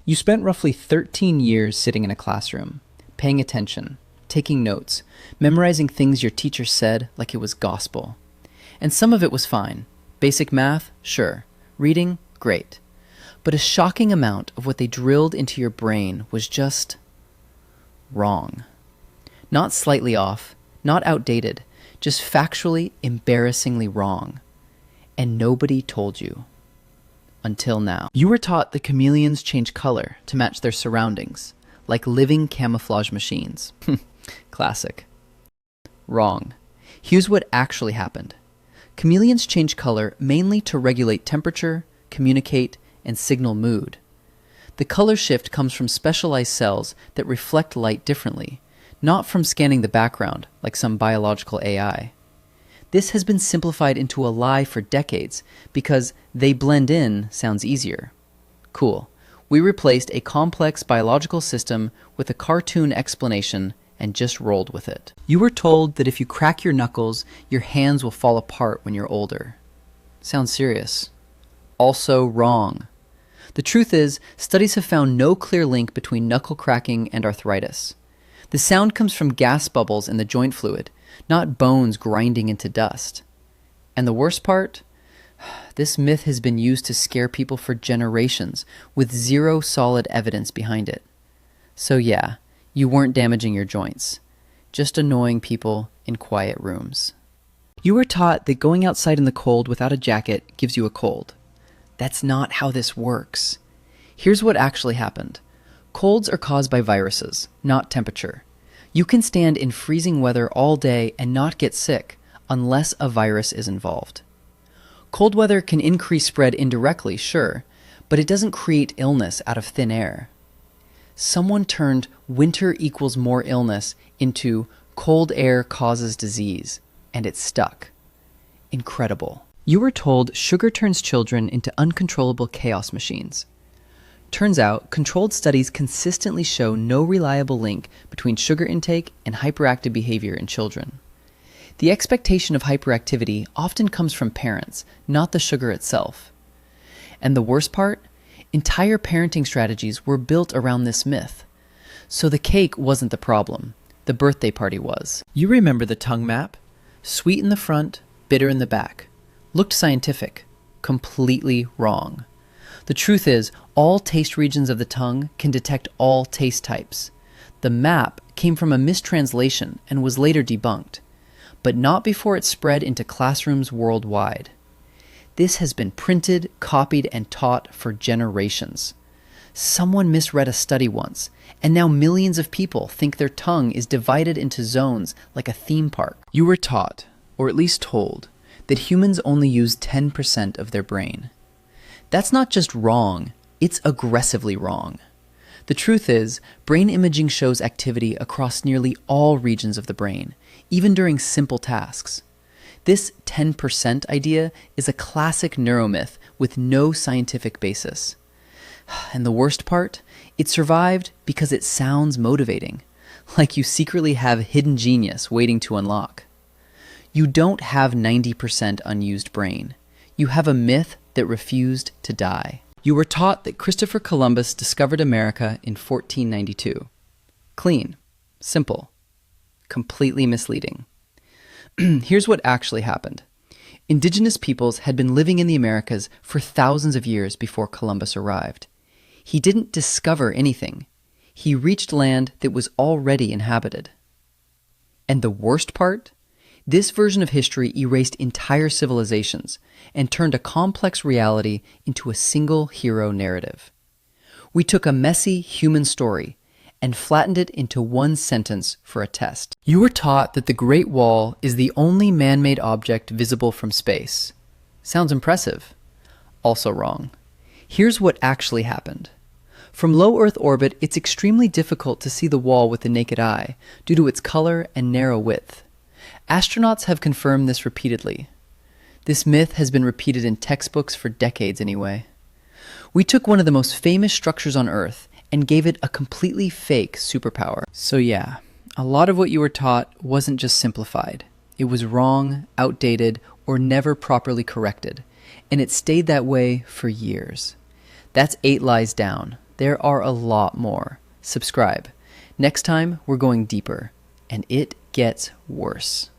You spent roughly 13 years sitting in a classroom, paying attention, taking notes, memorizing things your teacher said like it was gospel. And some of it was fine. Basic math, sure. Reading, great. But a shocking amount of what they drilled into your brain was just wrong. Not slightly off, not outdated, just factually, embarrassingly wrong. And nobody told you. Until now. You were taught that chameleons change color to match their surroundings, like living camouflage machines. Classic. Wrong. Here's what actually happened. Chameleons change color mainly to regulate temperature, communicate, and signal mood. The color shift comes from specialized cells that reflect light differently, not from scanning the background like some biological AI. This has been simplified into a lie for decades because they blend in sounds easier. Cool. We replaced a complex biological system with a cartoon explanation and just rolled with it. You were told that if you crack your knuckles, your hands will fall apart when you're older. Sounds serious. Also wrong. The truth is, studies have found no clear link between knuckle cracking and arthritis. The sound comes from gas bubbles in the joint fluid, not bones grinding into dust. And the worst part? This myth has been used to scare people for generations with zero solid evidence behind it. So yeah, you weren't damaging your joints, just annoying people in quiet rooms. You were taught that going outside in the cold without a jacket gives you a cold. That's not how this works. Here's what actually happened. Colds are caused by viruses, not temperature. You can stand in freezing weather all day and not get sick unless a virus is involved. Cold weather can increase spread indirectly, sure, but it doesn't create illness out of thin air. Someone turned winter equals more illness into cold air causes disease, and it stuck. Incredible. You were told sugar turns children into uncontrollable chaos machines. Turns out, controlled studies consistently show no reliable link between sugar intake and hyperactive behavior in children. The expectation of hyperactivity often comes from parents, not the sugar itself. And the worst part? Entire parenting strategies were built around this myth. So the cake wasn't the problem. The birthday party was. You remember the tongue map? Sweet in the front, bitter in the back. Looked scientific. Completely wrong. The truth is, all taste regions of the tongue can detect all taste types. The map came from a mistranslation and was later debunked, but not before it spread into classrooms worldwide. This has been printed, copied, and taught for generations. Someone misread a study once, and now millions of people think their tongue is divided into zones like a theme park. You were taught, or at least told, that humans only use 10% of their brain. That's not just wrong, it's aggressively wrong. The truth is, brain imaging shows activity across nearly all regions of the brain, even during simple tasks. This 10% idea is a classic neuromyth with no scientific basis. And the worst part? It survived because it sounds motivating, like you secretly have hidden genius waiting to unlock. You don't have 90% unused brain. You have a myth that refused to die. You were taught that Christopher Columbus discovered America in 1492. Clean, simple, completely misleading. Here's what actually happened. Indigenous peoples had been living in the Americas for thousands of years before Columbus arrived. He didn't discover anything. He reached land that was already inhabited. And the worst part? This version of history erased entire civilizations and turned a complex reality into a single hero narrative. We took a messy human story and flattened it into one sentence for a test. You were taught that the Great Wall is the only man-made object visible from space. Sounds impressive. Also wrong. Here's what actually happened. From low Earth orbit, it's extremely difficult to see the wall with the naked eye due to its color and narrow width. Astronauts have confirmed this repeatedly. This myth has been repeated in textbooks for decades anyway. We took one of the most famous structures on Earth and gave it a completely fake superpower. So yeah, a lot of what you were taught wasn't just simplified. It was wrong, outdated, or never properly corrected, and it stayed that way for years. That's 8 lies down. There are a lot more. Subscribe. Next time, we're going deeper, and it gets worse.